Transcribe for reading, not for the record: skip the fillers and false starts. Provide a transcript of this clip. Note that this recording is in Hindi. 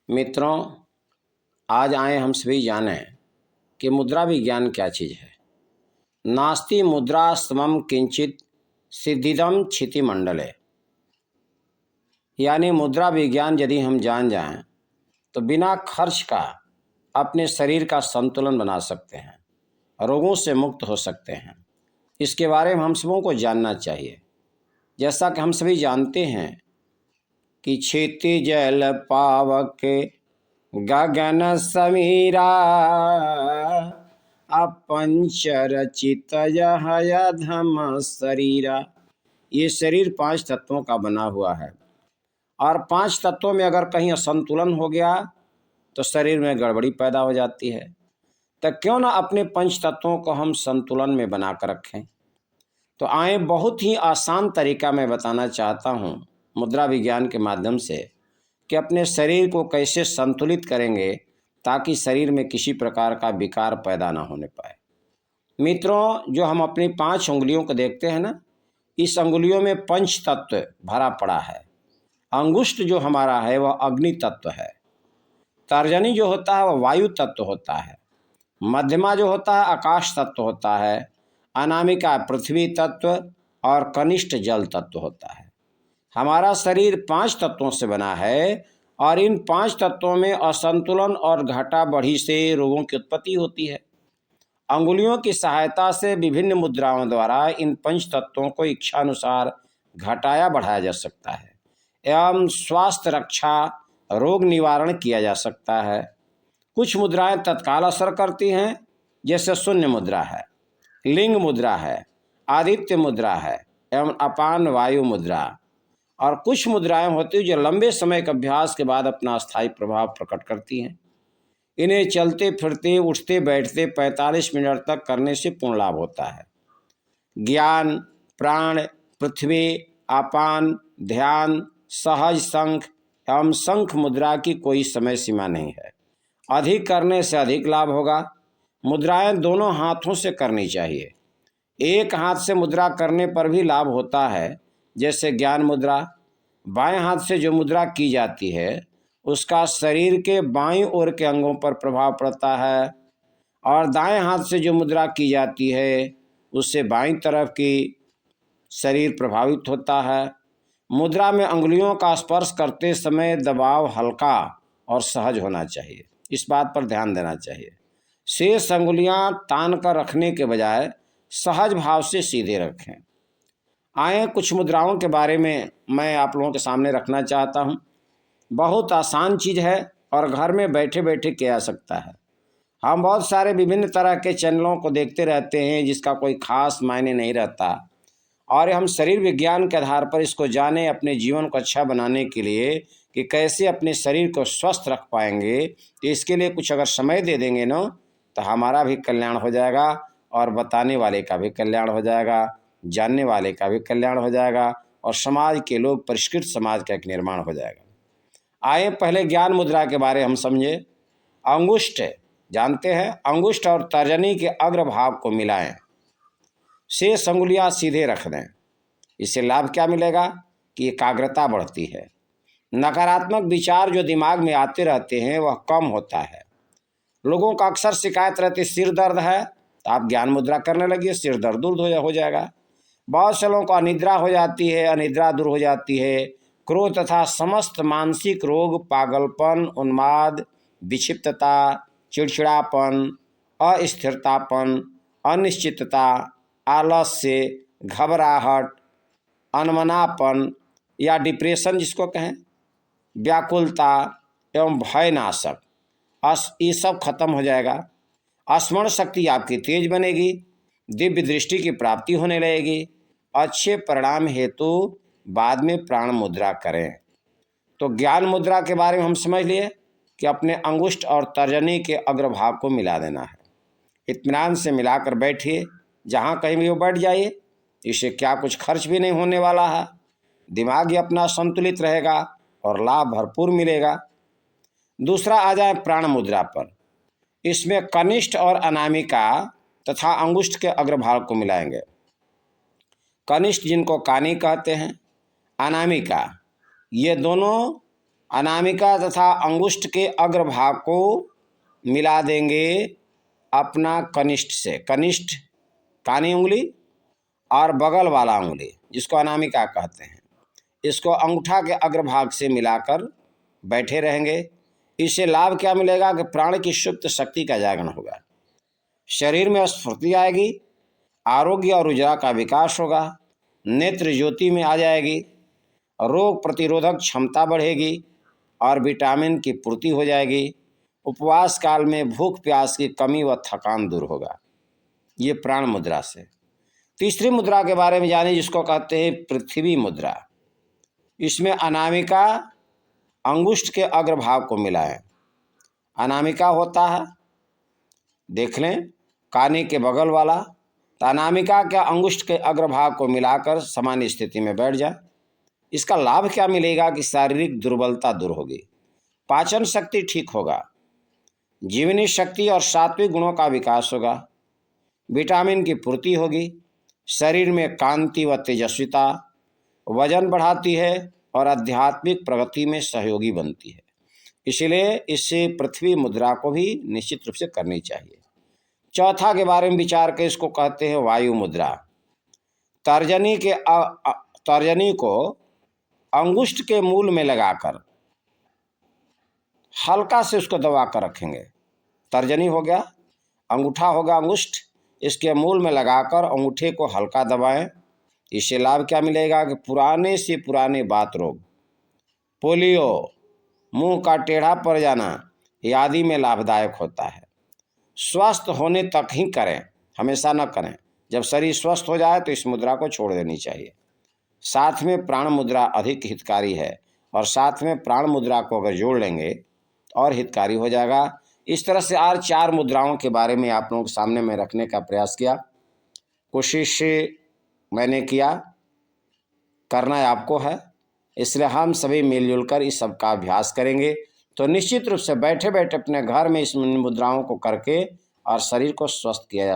मित्रों, आज आए हम सभी जानें कि मुद्रा विज्ञान क्या चीज़ है। नास्ति मुद्रा समम किंचित सिद्धिदम क्षिति मंडले, यानी मुद्रा विज्ञान यदि हम जान जाएं तो बिना खर्च का अपने शरीर का संतुलन बना सकते हैं, रोगों से मुक्त हो सकते हैं। इसके बारे में हम सबों को जानना चाहिए। जैसा कि हम सभी जानते हैं कि क्षिति जल पावक गगन समीरा अपंचरचित यह धम शरीरा। ये शरीर 5 तत्वों का बना हुआ है और 5 तत्वों में अगर कहीं असंतुलन हो गया तो शरीर में गड़बड़ी पैदा हो जाती है। तो क्यों ना अपने 5 तत्वों को हम संतुलन में बना कर रखें। तो आए बहुत ही आसान तरीका मैं बताना चाहता हूँ मुद्रा विज्ञान के माध्यम से कि अपने शरीर को कैसे संतुलित करेंगे ताकि शरीर में किसी प्रकार का विकार पैदा ना होने पाए। मित्रों, जो हम अपनी 5 उंगलियों को देखते हैं ना, इस उंगलियों में पंच तत्व भरा पड़ा है। अंगुष्ठ जो हमारा है वह अग्नि तत्व है, तर्जनी जो होता है वह वायु तत्व होता है, मध्यमा जो होता है आकाश तत्व होता है, अनामिका पृथ्वी तत्व और कनिष्ठ जल तत्व होता है। हमारा शरीर 5 तत्वों से बना है और इन 5 तत्वों में असंतुलन और घटा बढ़ी से रोगों की उत्पत्ति होती है। अंगुलियों की सहायता से विभिन्न मुद्राओं द्वारा इन 5 तत्वों को इच्छानुसार घटाया बढ़ाया जा सकता है एवं स्वास्थ्य रक्षा रोग निवारण किया जा सकता है। कुछ मुद्राएं तत्काल असर करती हैं, जैसे शून्य मुद्रा है, लिंग मुद्रा है, आदित्य मुद्रा है एवं अपान वायु मुद्रा। और कुछ मुद्राएं होती हैं जो लंबे समय के अभ्यास के बाद अपना स्थायी प्रभाव प्रकट करती हैं। इन्हें चलते फिरते उठते बैठते 45 मिनट तक करने से पूर्ण लाभ होता है। ज्ञान, प्राण, पृथ्वी, आपान, ध्यान, सहज शंख एवं शंख मुद्रा की कोई समय सीमा नहीं है। अधिक करने से अधिक लाभ होगा। मुद्राएं दोनों हाथों से करनी चाहिए। एक हाथ से मुद्रा करने पर भी लाभ होता है, जैसे ज्ञान मुद्रा। बाएं हाथ से जो मुद्रा की जाती है उसका शरीर के बाईं ओर के अंगों पर प्रभाव पड़ता है और दाएं हाथ से जो मुद्रा की जाती है उससे बाईं तरफ की शरीर प्रभावित होता है। मुद्रा में अंगुलियों का स्पर्श करते समय दबाव हल्का और सहज होना चाहिए, इस बात पर ध्यान देना चाहिए। शेष अंगुलियां तान कर रखने के बजाय सहज भाव से सीधे रखें। आए कुछ मुद्राओं के बारे में मैं आप लोगों के सामने रखना चाहता हूं। बहुत आसान चीज़ है और घर में बैठे बैठे किया जा सकता है। हम बहुत सारे विभिन्न तरह के चैनलों को देखते रहते हैं जिसका कोई खास मायने नहीं रहता, और हम शरीर विज्ञान के आधार पर इसको जाने अपने जीवन को अच्छा बनाने के लिए कि कैसे अपने शरीर को स्वस्थ रख पाएंगे। तो इसके लिए कुछ अगर समय दे देंगे ना तो हमारा भी कल्याण हो जाएगा और बताने वाले का भी कल्याण हो जाएगा, जानने वाले का भी कल्याण हो जाएगा और समाज के लोग परिष्कृत समाज का एक निर्माण हो जाएगा। आइए पहले ज्ञान मुद्रा के बारे हम समझे। अंगुष्ठ जानते हैं, अंगुष्ठ और तर्जनी के अग्रभाग को मिलाएं, शेष अंगुलियां सीधे रख दें। इससे लाभ क्या मिलेगा कि एकाग्रता बढ़ती है। नकारात्मक विचार जो दिमाग में आते रहते हैं वह कम होता है। लोगों का अक्सर शिकायत रहती सिर दर्द है, तो आप ज्ञान मुद्रा करने लगिए, सिर दर्द दूर हो जाएगा। बहुत से लोगों को अनिद्रा हो जाती है, अनिद्रा दूर हो जाती है। क्रोध तथा समस्त मानसिक रोग, पागलपन, उन्माद, विक्षिप्तता, चिड़चिड़ापन, अस्थिरतापन, अनिश्चितता, आलस्य, घबराहट, अनमनापन या डिप्रेशन जिसको कहें, व्याकुलता एवं भयनाशक, ये सब खत्म हो जाएगा। स्मरण शक्ति आपकी तेज बनेगी, दिव्य दृष्टि की प्राप्ति होने लगेगी। अच्छे परिणाम हेतु बाद में प्राण मुद्रा करें। तो ज्ञान मुद्रा के बारे में हम समझ लिए कि अपने अंगुष्ठ और तर्जनी के अग्रभाग को मिला देना है। इत्मीनान से मिलाकर बैठिए, जहाँ कहीं भी वो बैठ जाइए। इससे क्या कुछ खर्च भी नहीं होने वाला है, दिमाग ही अपना संतुलित रहेगा और लाभ भरपूर मिलेगा। दूसरा आ जाए प्राण मुद्रा पर। इसमें कनिष्ठ और अनामिका तथा अंगुष्ठ के अग्रभाग को मिलाएंगे। कनिष्ठ जिनको कानी कहते हैं, अनामिका, ये दोनों अनामिका तथा अंगुष्ठ के अग्रभाग को मिला देंगे अपना कनिष्ठ से, कनिष्ठ कानी उंगली और बगल वाला उंगली जिसको अनामिका कहते हैं, इसको अंगूठा के अग्रभाग से मिलाकर बैठे रहेंगे। इससे लाभ क्या मिलेगा कि प्राण की सुप्त शक्ति का जागरण होगा, शरीर में स्फूर्ति आएगी, आरोग्य और ऊर्जा का विकास होगा, नेत्र ज्योति में आ जाएगी, रोग प्रतिरोधक क्षमता बढ़ेगी और विटामिन की पूर्ति हो जाएगी। उपवास काल में भूख प्यास की कमी व थकान दूर होगा, ये प्राण मुद्रा से। तीसरी मुद्रा के बारे में जाने जिसको कहते हैं पृथ्वी मुद्रा। इसमें अनामिका अंगुष्ठ के अग्रभाग को मिलाएं। अनामिका होता है, देख लें, कानी के बगल वाला, तो अनामिका के अंगुष्ठ के अग्रभाग को मिलाकर सामान्य स्थिति में बैठ जाए। इसका लाभ क्या मिलेगा कि शारीरिक दुर्बलता दूर होगी, पाचन शक्ति ठीक होगा, जीवनी शक्ति और सात्विक गुणों का विकास होगा, विटामिन की पूर्ति होगी, शरीर में कांति व तेजस्विता, वजन बढ़ाती है और आध्यात्मिक प्रगति में सहयोगी बनती है। इसलिए इससे पृथ्वी मुद्रा को भी निश्चित रूप से करनी चाहिए। चौथा के बारे में विचार कर, इसको कहते हैं वायु मुद्रा। तर्जनी को अंगुष्ठ के मूल में लगाकर हल्का से उसको दबा कर रखेंगे। तर्जनी हो गया, अंगूठा होगा अंगुष्ठ, इसके मूल में लगाकर अंगूठे को हल्का दबाएं। इससे लाभ क्या मिलेगा कि पुराने से पुराने बात रोग, पोलियो, मुंह का टेढ़ा पड़ जाना आदि में लाभदायक होता है। स्वस्थ होने तक ही करें, हमेशा न करें। जब शरीर स्वस्थ हो जाए तो इस मुद्रा को छोड़ देनी चाहिए। साथ में प्राण मुद्रा अधिक हितकारी है और साथ में प्राण मुद्रा को अगर जोड़ लेंगे और हितकारी हो जाएगा। इस तरह से और 4 मुद्राओं के बारे में आप लोगों के सामने मैं रखने का प्रयास किया, कोशिश मैंने किया, करना आपको है। इसलिए हम सभी मिलजुल कर इस सब का अभ्यास करेंगे तो निश्चित रूप से बैठे बैठे अपने घर में इस मुद्राओं को करके और शरीर को स्वस्थ किया जा सकता है।